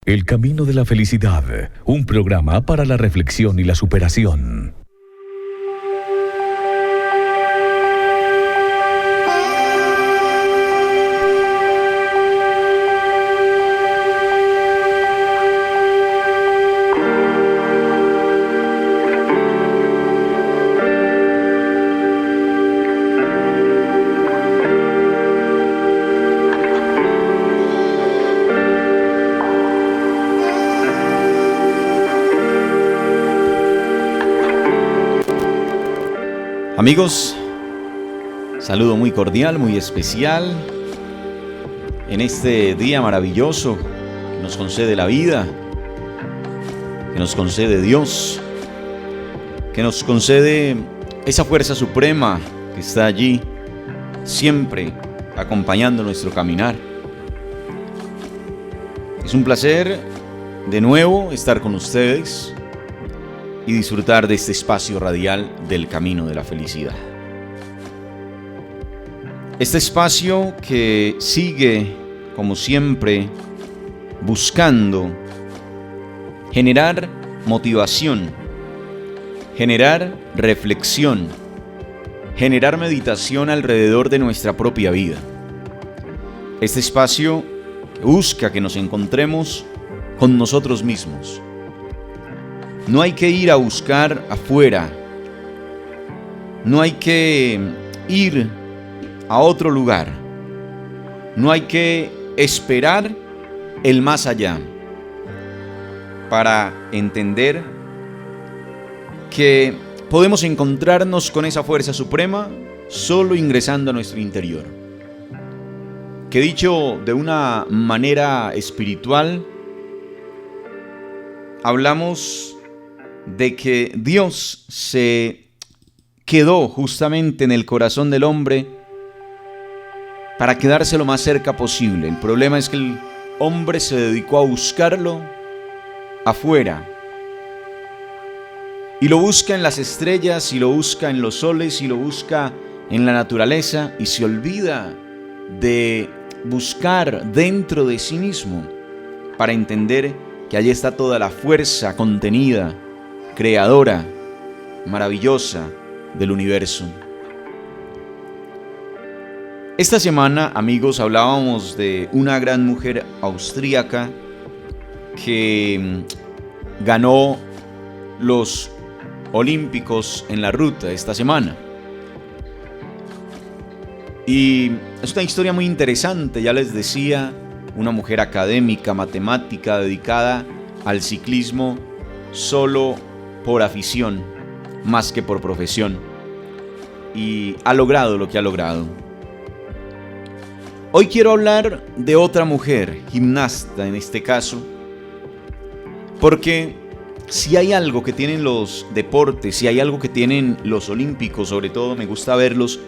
El Camino de la Felicidad, un programa para la reflexión y la superación. Amigos, saludo muy cordial, muy especial en este día maravilloso que nos concede la vida, que nos concede Dios, que nos concede esa fuerza suprema que está allí siempre acompañando nuestro caminar. Es un placer de nuevo estar con ustedes y disfrutar de este espacio radial del Camino de la Felicidad. Este espacio que sigue, como siempre, buscando generar motivación, generar reflexión, generar meditación alrededor de nuestra propia vida. Este espacio que busca que nos encontremos con nosotros mismos. No hay que ir a buscar afuera. No hay que ir a otro lugar. No hay que esperar el más allá para entender que podemos encontrarnos con esa fuerza suprema solo ingresando a nuestro interior. Que dicho de una manera espiritual, hablamos de que Dios se quedó justamente en el corazón del hombre para quedarse lo más cerca posible. El problema es que el hombre se dedicó a buscarlo afuera. Y lo busca en las estrellas, y lo busca en los soles, y lo busca en la naturaleza, y se olvida de buscar dentro de sí mismo para entender que allí está toda la fuerza contenida, creadora, maravillosa del universo. Esta semana, amigos, hablábamos de una gran mujer austríaca que ganó los Olímpicos en la ruta esta semana. Y es una historia muy interesante, ya les decía, una mujer académica, matemática, dedicada al ciclismo solo por afición, más que por profesión, y ha logrado lo que ha logrado. Hoy quiero hablar de otra mujer, gimnasta en este caso, porque si hay algo que tienen los deportes, si hay algo que tienen los olímpicos, sobre todo me gusta verlos,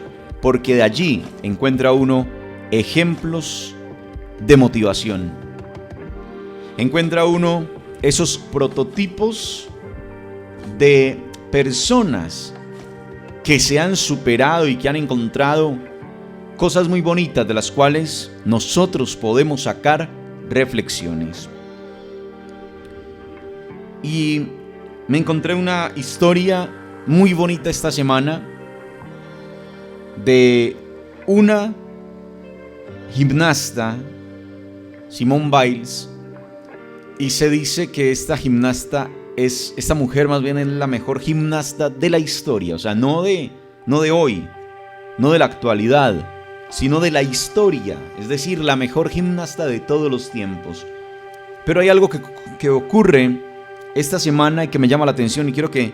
porque de allí encuentra uno ejemplos de motivación. Encuentra uno esos prototipos de personas que se han superado y que han encontrado cosas muy bonitas de las cuales nosotros podemos sacar reflexiones. Y me encontré una historia muy bonita esta semana de una gimnasta, Simone Biles, y se dice que esta mujer más bien es la mejor gimnasta de la historia, o sea, no de hoy, no de la actualidad, sino de la historia, es decir, la mejor gimnasta de todos los tiempos. Pero hay algo que ocurre esta semana y que me llama la atención y quiero que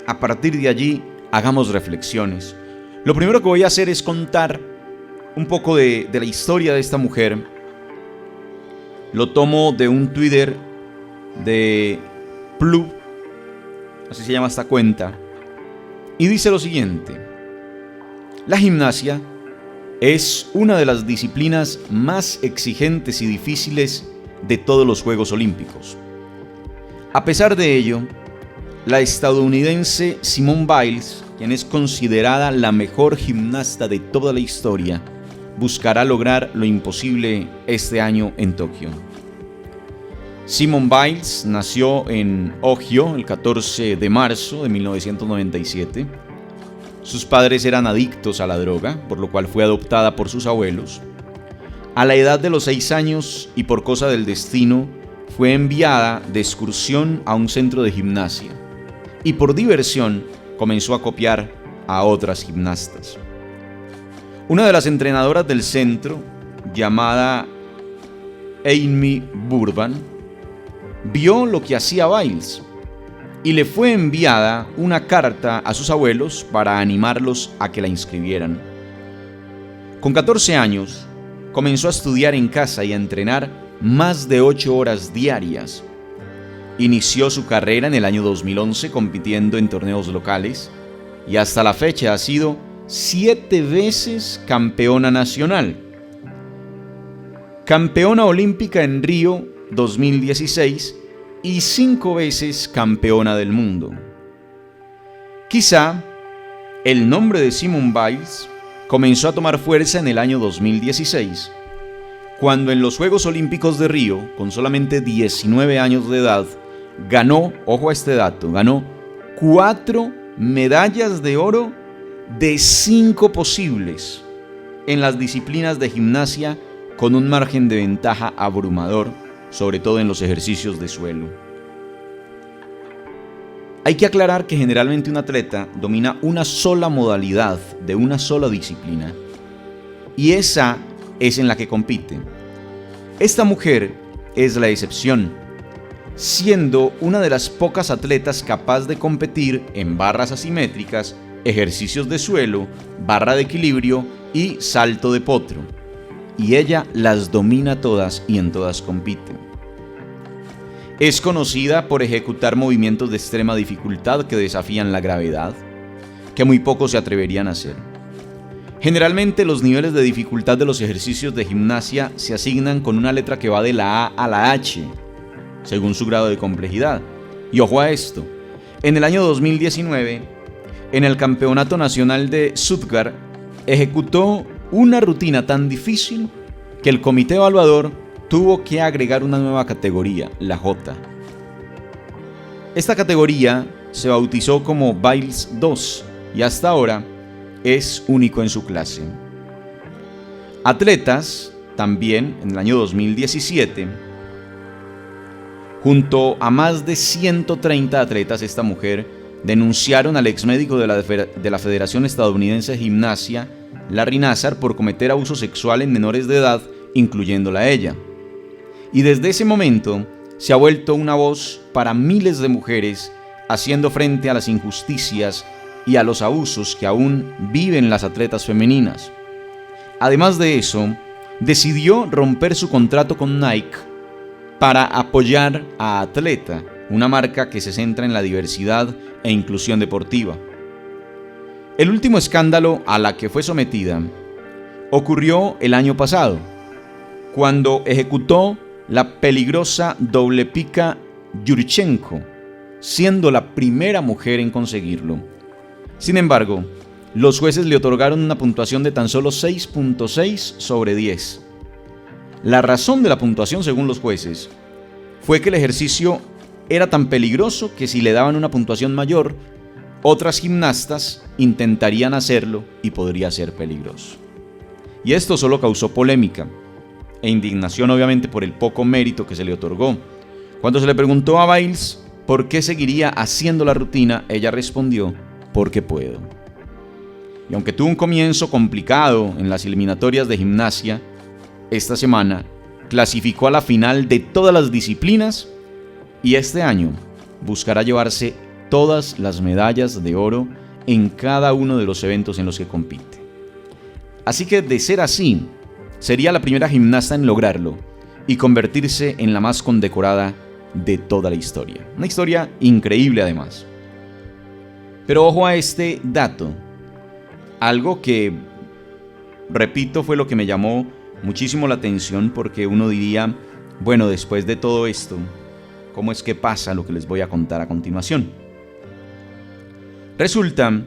a partir de allí hagamos reflexiones. Lo primero que voy a hacer es contar un poco de la historia de esta mujer. Lo tomo de un Twitter de Plug, así se llama esta cuenta, y dice lo siguiente: la gimnasia es una de las disciplinas más exigentes y difíciles de todos los Juegos Olímpicos. A pesar de ello, la estadounidense Simone Biles, quien es considerada la mejor gimnasta de toda la historia, buscará lograr lo imposible este año en Tokio. Simone Biles nació en Ohio el 14 de marzo de 1997. Sus padres eran adictos a la droga, por lo cual fue adoptada por sus abuelos. A la edad de los 6 años y por cosa del destino, fue enviada de excursión a un centro de gimnasia y por diversión comenzó a copiar a otras gimnastas. Una de las entrenadoras del centro, llamada Amy Burban, vio lo que hacía Biles y le fue enviada una carta a sus abuelos para animarlos a que la inscribieran. Con 14 años, comenzó a estudiar en casa y a entrenar más de 8 horas diarias. Inició su carrera en el año 2011 compitiendo en torneos locales y hasta la fecha ha sido 7 veces campeona nacional. Campeona olímpica en Río 2016 y 5 veces campeona del mundo. Quizá el nombre de Simone Biles comenzó a tomar fuerza en el año 2016, cuando en los Juegos Olímpicos de Río, con solamente 19 años de edad, ganó, ojo a este dato, ganó 4 medallas de oro de 5 posibles en las disciplinas de gimnasia con un margen de ventaja abrumador, sobre todo en los ejercicios de suelo. Hay que aclarar que generalmente un atleta domina una sola modalidad de una sola disciplina y esa es en la que compite. Esta mujer es la excepción, siendo una de las pocas atletas capaz de competir en barras asimétricas, ejercicios de suelo, barra de equilibrio y salto de potro. Y ella las domina todas y en todas compite. Es conocida por ejecutar movimientos de extrema dificultad que desafían la gravedad, que muy pocos se atreverían a hacer. Generalmente los niveles de dificultad de los ejercicios de gimnasia se asignan con una letra que va de la A a la H, según su grado de complejidad. Y ojo a esto, en el año 2019, en el Campeonato Nacional de Stuttgart, ejecutó una rutina tan difícil que el comité evaluador tuvo que agregar una nueva categoría, la J. Esta categoría se bautizó como Biles 2 y hasta ahora es único en su clase. Atletas, también en el año 2017, junto a más de 130 atletas, esta mujer denunciaron al exmédico de la Federación Estadounidense de Gimnasia, Larry Nassar, por cometer abuso sexual en menores de edad, incluyéndola a ella. Y desde ese momento se ha vuelto una voz para miles de mujeres, haciendo frente a las injusticias y a los abusos que aún viven las atletas femeninas. Además de eso, decidió romper su contrato con Nike para apoyar a Atleta, una marca que se centra en la diversidad e inclusión deportiva. El último escándalo a la que fue sometida ocurrió el año pasado, cuando ejecutó la peligrosa doble pica Yurchenko, siendo la primera mujer en conseguirlo. Sin embargo, los jueces le otorgaron una puntuación de tan solo 6.6 sobre 10. La razón de la puntuación, según los jueces, fue que el ejercicio era tan peligroso que si le daban una puntuación mayor, otras gimnastas intentarían hacerlo y podría ser peligroso. Y esto solo causó polémica e indignación, obviamente, por el poco mérito que se le otorgó. Cuando se le preguntó a Biles por qué seguiría haciendo la rutina, ella respondió: porque puedo. Y aunque tuvo un comienzo complicado en las eliminatorias de gimnasia, esta semana clasificó a la final de todas las disciplinas y este año buscará llevarse todas las medallas de oro en cada uno de los eventos en los que compite. Así que, de ser así, sería la primera gimnasta en lograrlo y convertirse en la más condecorada de toda la historia. Una historia increíble además. Pero ojo a este dato. Algo que, repito, fue lo que me llamó muchísimo la atención, porque uno diría, bueno, después de todo esto, ¿cómo es que pasa lo que les voy a contar a continuación? Resulta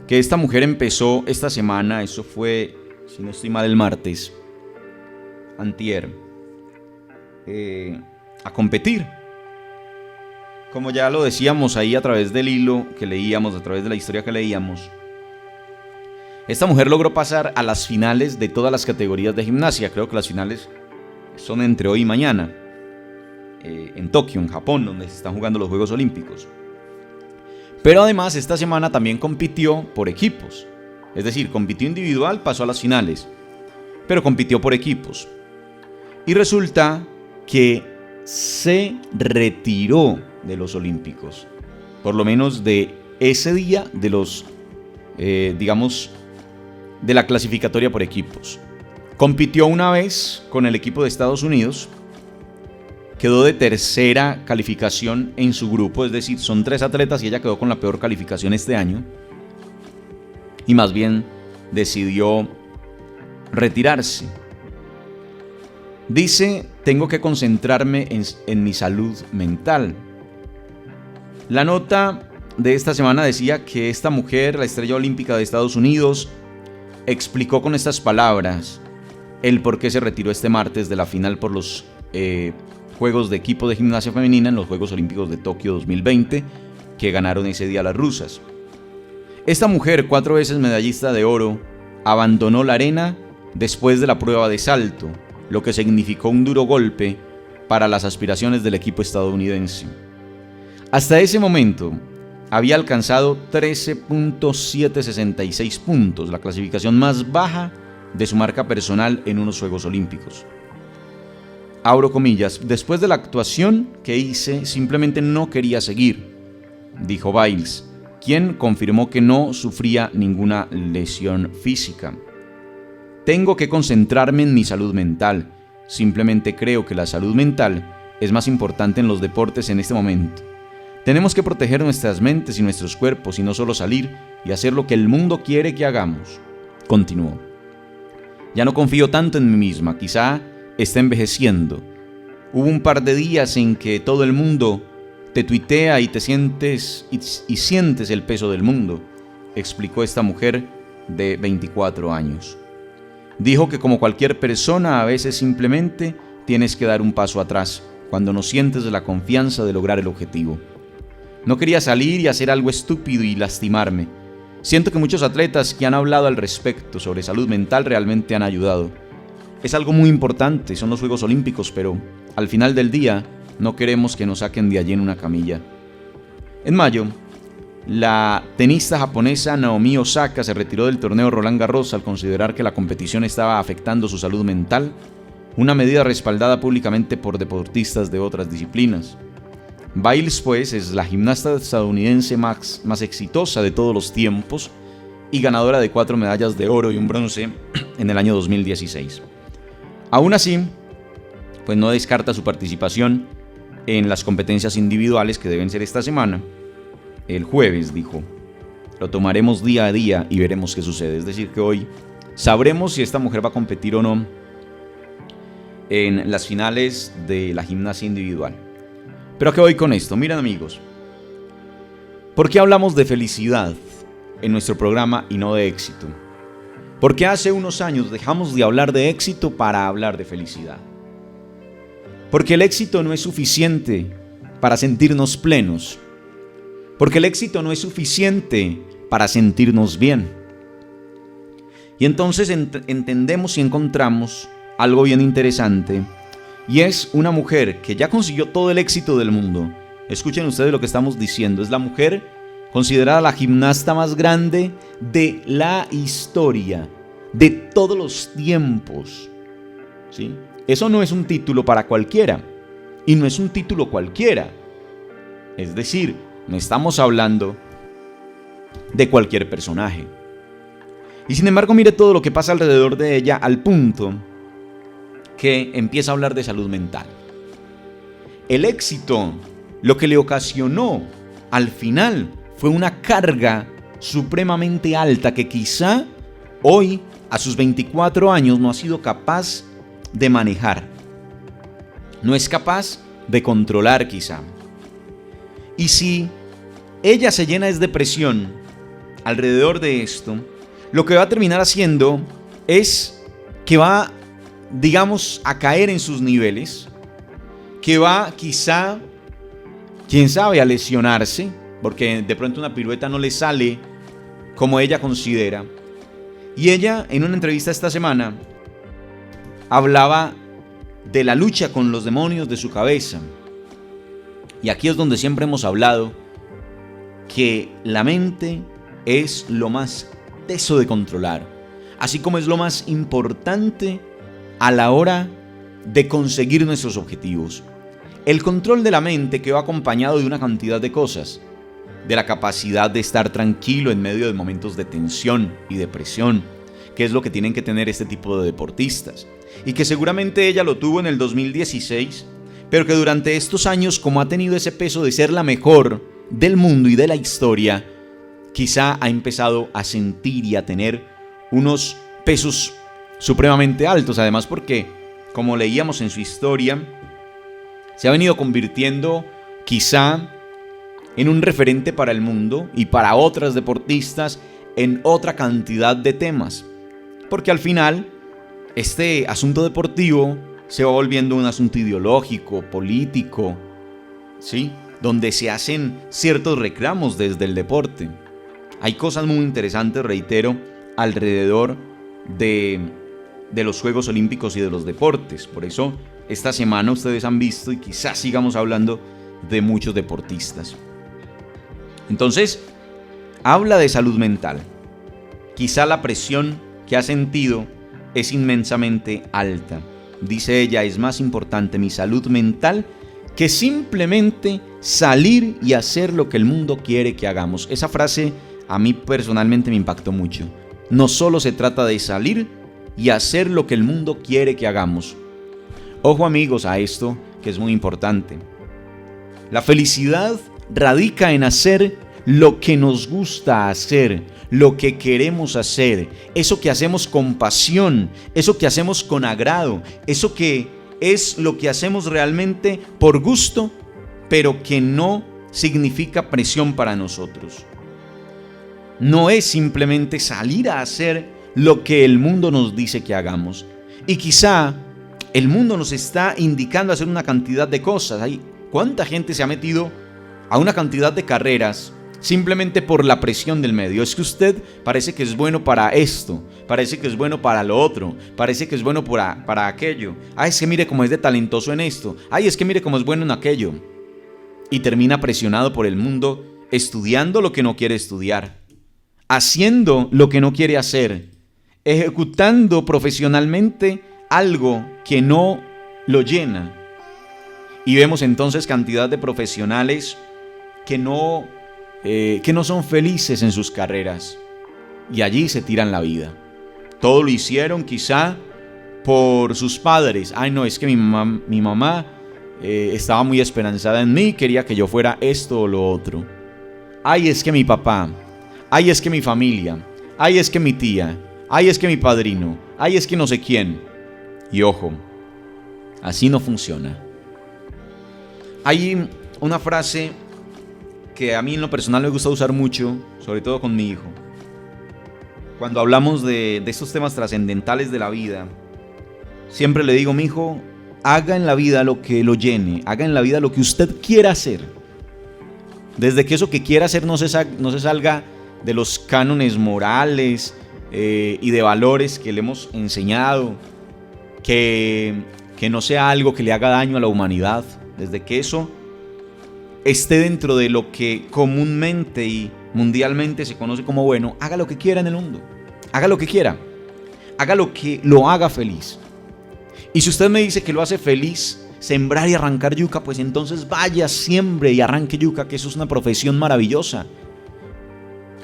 que esta mujer empezó esta semana, eso fue, si no estoy mal, el martes, antier, a competir. Como ya lo decíamos ahí a través del hilo que leíamos, a través de la historia que leíamos, esta mujer logró pasar a las finales de todas las categorías de gimnasia. Creo que las finales son entre hoy y mañana, en Tokio, en Japón, donde se están jugando los Juegos Olímpicos. Pero además esta semana también compitió por equipos. Es decir, compitió individual, pasó a las finales, pero compitió por equipos. Y resulta que se retiró de los Olímpicos, por lo menos de ese día, de los, de la clasificatoria por equipos. Compitió una vez con el equipo de Estados Unidos, quedó de tercera calificación en su grupo, es decir, son 3 atletas y ella quedó con la peor calificación este año, y más bien decidió retirarse. Dice, tengo que concentrarme en mi salud mental. La nota de esta semana decía que esta mujer, la estrella olímpica de Estados Unidos, explicó con estas palabras el por qué se retiró este martes de la final por los Juegos de equipo de gimnasia femenina en los Juegos Olímpicos de Tokio 2020, que ganaron ese día las rusas. Esta mujer, 4 veces medallista de oro, abandonó la arena después de la prueba de salto, lo que significó un duro golpe para las aspiraciones del equipo estadounidense. Hasta ese momento había alcanzado 13.766 puntos, la clasificación más baja de su marca personal en unos Juegos Olímpicos. Abro comillas, después de la actuación que hice, simplemente no quería seguir, dijo Biles, quien confirmó que no sufría ninguna lesión física. Tengo que concentrarme en mi salud mental. Simplemente creo que la salud mental es más importante en los deportes en este momento. Tenemos que proteger nuestras mentes y nuestros cuerpos y no solo salir y hacer lo que el mundo quiere que hagamos. Continuó. Ya no confío tanto en mí misma, quizá esté envejeciendo. Hubo un par de días en que todo el mundo te tuitea y te sientes y sientes el peso del mundo, explicó esta mujer de 24 años. Dijo que como cualquier persona, a veces simplemente tienes que dar un paso atrás cuando no sientes la confianza de lograr el objetivo. No quería salir y hacer algo estúpido y lastimarme. Siento que muchos atletas que han hablado al respecto sobre salud mental realmente han ayudado. Es algo muy importante, son los Juegos Olímpicos, pero al final del día no queremos que nos saquen de allí en una camilla. En mayo, la tenista japonesa Naomi Osaka se retiró del torneo Roland Garros al considerar que la competición estaba afectando su salud mental, una medida respaldada públicamente por deportistas de otras disciplinas. Biles, pues, es la gimnasta estadounidense más exitosa de todos los tiempos y ganadora de 4 medallas de oro y un bronce en el año 2016. Aún así, pues no descarta su participación en las competencias individuales que deben ser esta semana. El jueves, dijo, lo tomaremos día a día y veremos qué sucede. Es decir, que hoy sabremos si esta mujer va a competir o no en las finales de la gimnasia individual. Pero ¿a qué voy con esto? Miren, amigos, ¿por qué hablamos de felicidad en nuestro programa y no de éxito? Porque hace unos años dejamos de hablar de éxito para hablar de felicidad. Porque el éxito no es suficiente para sentirnos plenos. Porque el éxito no es suficiente para sentirnos bien. Y entonces entendemos y encontramos algo bien interesante, y es una mujer que ya consiguió todo el éxito del mundo. Escuchen ustedes lo que estamos diciendo. Es la mujer considerada la gimnasta más grande de la historia, de todos los tiempos. ¿Sí? Eso no es un título para cualquiera, y no es un título cualquiera. Es decir, no estamos hablando de cualquier personaje. Y sin embargo, mire todo lo que pasa alrededor de ella al punto que empieza a hablar de salud mental. El éxito, lo que le ocasionó al final, fue una carga supremamente alta que quizá hoy, a sus 24 años, no ha sido capaz de manejar. No es capaz de controlar quizá. Y si ella se llena de depresión alrededor de esto, lo que va a terminar haciendo es que va, digamos, a caer en sus niveles, que va quizá, quién sabe, a lesionarse, porque de pronto una pirueta no le sale como ella considera. Y ella, en una entrevista esta semana, hablaba de la lucha con los demonios de su cabeza. Y aquí es donde siempre hemos hablado que la mente es lo más teso de controlar, así como es lo más importante a la hora de conseguir nuestros objetivos. El control de la mente que va acompañado de una cantidad de cosas, de la capacidad de estar tranquilo en medio de momentos de tensión y de presión, que es lo que tienen que tener este tipo de deportistas, y que seguramente ella lo tuvo en el 2016, pero que durante estos años, como ha tenido ese peso de ser la mejor del mundo y de la historia, quizá ha empezado a sentir y a tener unos pesos supremamente altos, además porque, como leíamos en su historia, se ha venido convirtiendo quizá en un referente para el mundo y para otras deportistas en otra cantidad de temas, porque al final este asunto deportivo se va volviendo un asunto ideológico, político, ¿sí? Donde se hacen ciertos reclamos desde el deporte. Hay cosas muy interesantes, reitero, alrededor de los Juegos Olímpicos y de los deportes. Por eso, esta semana ustedes han visto y quizás sigamos hablando de muchos deportistas. Entonces, habla de salud mental. Quizá la presión que ha sentido es inmensamente alta. Dice ella, es más importante mi salud mental que simplemente salir y hacer lo que el mundo quiere que hagamos. Esa frase a mí personalmente me impactó mucho. No solo se trata de salir y hacer lo que el mundo quiere que hagamos. Ojo amigos a esto que es muy importante. La felicidad radica en hacer lo que nos gusta hacer, lo que queremos hacer, eso que hacemos con pasión, eso que hacemos con agrado, eso que es lo que hacemos realmente por gusto, pero que no significa presión para nosotros. No es simplemente salir a hacer lo que el mundo nos dice que hagamos. Y quizá el mundo nos está indicando hacer una cantidad de cosas. ¿Cuánta gente se ha metido a una cantidad de carreras simplemente por la presión del medio? Es que usted parece que es bueno para esto, parece que es bueno para lo otro, parece que es bueno para aquello. Ay, es que mire cómo es de talentoso en esto. Ay, es que mire cómo es bueno en aquello. Y termina presionado por el mundo, estudiando lo que no quiere estudiar, haciendo lo que no quiere hacer, ejecutando profesionalmente algo que no lo llena. Y vemos entonces cantidad de profesionales que no son felices en sus carreras y allí se tiran la vida. Todo lo hicieron quizá por sus padres. Ay, no, es que mi mamá estaba muy esperanzada en mí, quería que yo fuera esto o lo otro. Ay, es que mi papá. Ay, es que mi familia. Ay, es que mi tía. Ay, es que mi padrino. Ay, es que no sé quién. Y ojo, así no funciona. Hay una frase que a mí en lo personal me gusta usar mucho, sobre todo con mi hijo. Cuando hablamos de estos temas trascendentales de la vida, siempre le digo, mi hijo, haga en la vida lo que lo llene, haga en la vida lo que usted quiera hacer. Desde que eso que quiera hacer no se salga de los cánones morales y de valores que le hemos enseñado, que no sea algo que le haga daño a la humanidad, desde que eso esté dentro de lo que comúnmente y mundialmente se conoce como bueno, haga lo que quiera en el mundo, haga lo que quiera, haga lo que lo haga feliz. Y si usted me dice que lo hace feliz sembrar y arrancar yuca, pues entonces vaya, siembre y arranque yuca, que eso es una profesión maravillosa.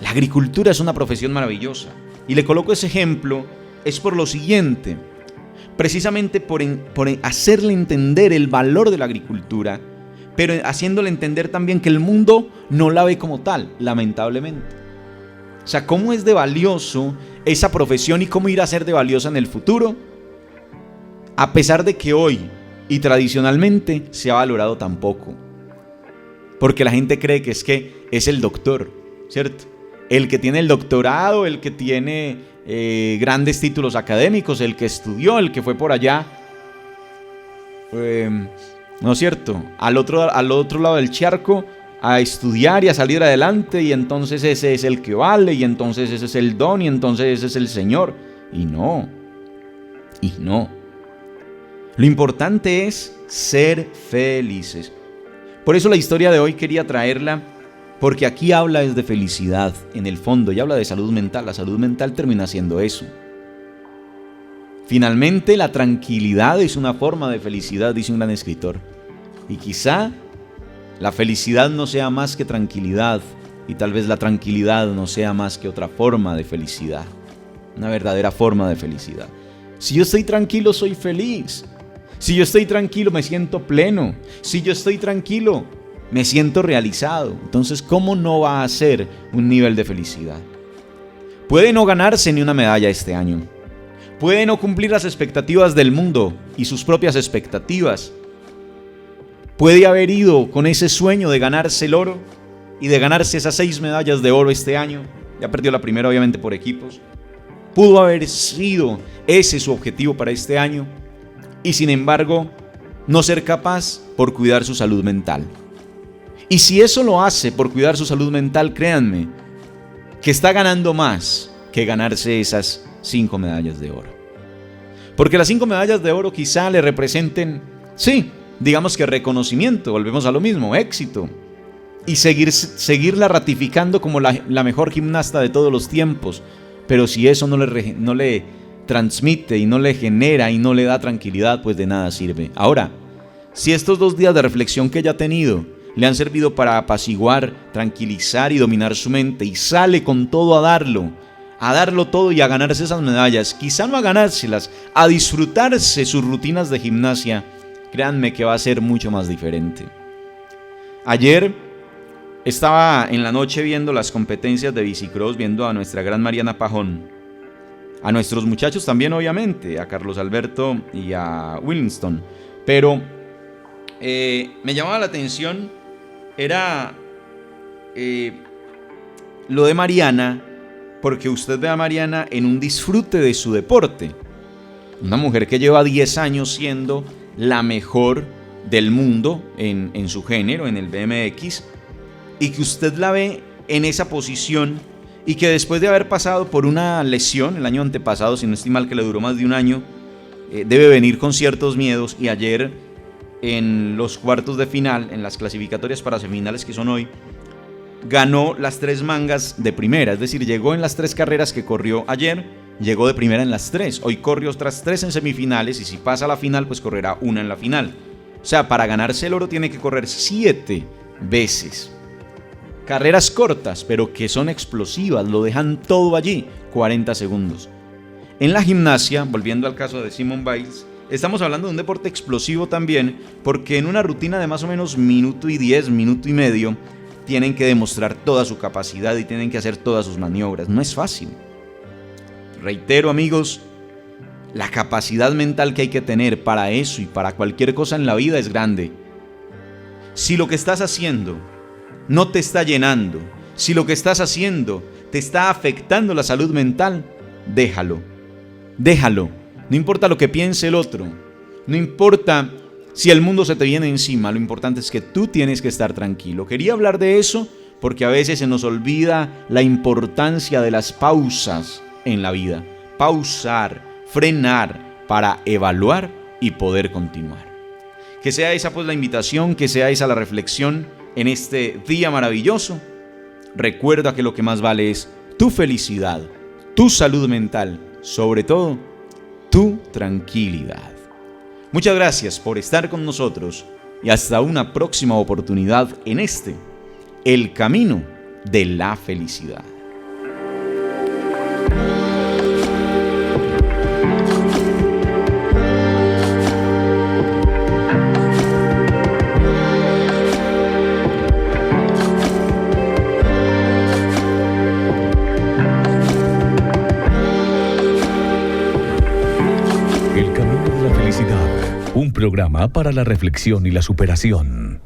La agricultura es una profesión maravillosa. Y le coloco ese ejemplo, es por lo siguiente, precisamente por hacerle entender el valor de la agricultura, pero haciéndole entender también que el mundo no la ve como tal, lamentablemente. O sea, ¿cómo es de valioso esa profesión y cómo irá a ser de valiosa en el futuro? A pesar de que hoy y tradicionalmente se ha valorado tan poco. Porque la gente cree que es el doctor, ¿cierto? El que tiene el doctorado, el que tiene grandes títulos académicos, el que estudió, el que fue por allá ¿no es cierto?, al otro lado del charco a estudiar y a salir adelante, y entonces ese es el que vale, y entonces ese es el don, y entonces ese es el Señor. Y no. Lo importante es ser felices. Por eso la historia de hoy quería traerla, porque aquí habla de felicidad en el fondo, y habla de salud mental. La salud mental termina siendo eso. Finalmente, la tranquilidad es una forma de felicidad, dice un gran escritor. Y quizá la felicidad no sea más que tranquilidad, y tal vez la tranquilidad no sea más que otra forma de felicidad, una verdadera forma de felicidad. Si yo estoy tranquilo, soy feliz. Si yo estoy tranquilo, me siento pleno. Si yo estoy tranquilo, me siento realizado. Entonces, ¿cómo no va a ser un nivel de felicidad? Puede no ganarse ni una medalla este año. Puede no cumplir las expectativas del mundo y sus propias expectativas. Puede haber ido con ese sueño de ganarse el oro y de ganarse esas 6 medallas de oro este año. Ya perdió la primera, obviamente, por equipos. Pudo haber sido ese su objetivo para este año, y sin embargo, no ser capaz por cuidar su salud mental. Y si eso lo hace por cuidar su salud mental, créanme, que está ganando más que ganarse esas 5 medallas de oro. Porque las 5 medallas de oro quizá le representen, sí, digamos que reconocimiento, volvemos a lo mismo, éxito. Y seguirla ratificando como la mejor gimnasta de todos los tiempos. Pero si eso no le transmite y no le genera y no le da tranquilidad, pues de nada sirve. Ahora, si estos 2 días de reflexión que ella ha tenido le han servido para apaciguar, tranquilizar y dominar su mente, y sale con todo a darlo todo y a ganarse esas medallas, quizá no a ganárselas, a disfrutarse sus rutinas de gimnasia, créanme que va a ser mucho más diferente. Ayer estaba en la noche viendo las competencias de bicicross, viendo a nuestra gran Mariana Pajón, a nuestros muchachos también, obviamente, a Carlos Alberto y a Winston, pero me llamaba la atención era lo de Mariana, porque usted ve a Mariana en un disfrute de su deporte, una mujer que lleva 10 años siendo la mejor del mundo en su género, en el BMX, y que usted la ve en esa posición, y que después de haber pasado por una lesión el año antepasado, si no estoy mal, que le duró más de un año, debe venir con ciertos miedos, y ayer en los cuartos de final, en las clasificatorias para semifinales que son hoy, ganó las 3 mangas de primera, es decir, llegó en las 3 carreras que corrió ayer, llegó de primera en las 3, hoy corrió otras 3 en semifinales, y si pasa a la final, pues correrá una en la final. O sea, para ganarse el oro tiene que correr 7 veces. Carreras cortas, pero que son explosivas, lo dejan todo allí, 40 segundos. En la gimnasia, volviendo al caso de Simone Biles, estamos hablando de un deporte explosivo también, porque en una rutina de más o menos minuto y 10, minuto y medio, tienen que demostrar toda su capacidad y tienen que hacer todas sus maniobras. No es fácil. Reitero, amigos, la capacidad mental que hay que tener para eso y para cualquier cosa en la vida es grande. Si lo que estás haciendo no te está llenando, si lo que estás haciendo te está afectando la salud mental, déjalo. No importa lo que piense el otro, no importa si el mundo se te viene encima, lo importante es que tú tienes que estar tranquilo. Quería hablar de eso porque a veces se nos olvida la importancia de las pausas en la vida. Pausar, frenar para evaluar y poder continuar. Que sea esa pues la invitación, que sea esa la reflexión en este día maravilloso. Recuerda que lo que más vale es tu felicidad, tu salud mental, sobre todo tu tranquilidad. Muchas gracias por estar con nosotros y hasta una próxima oportunidad en el camino de la felicidad. Un programa para la reflexión y la superación.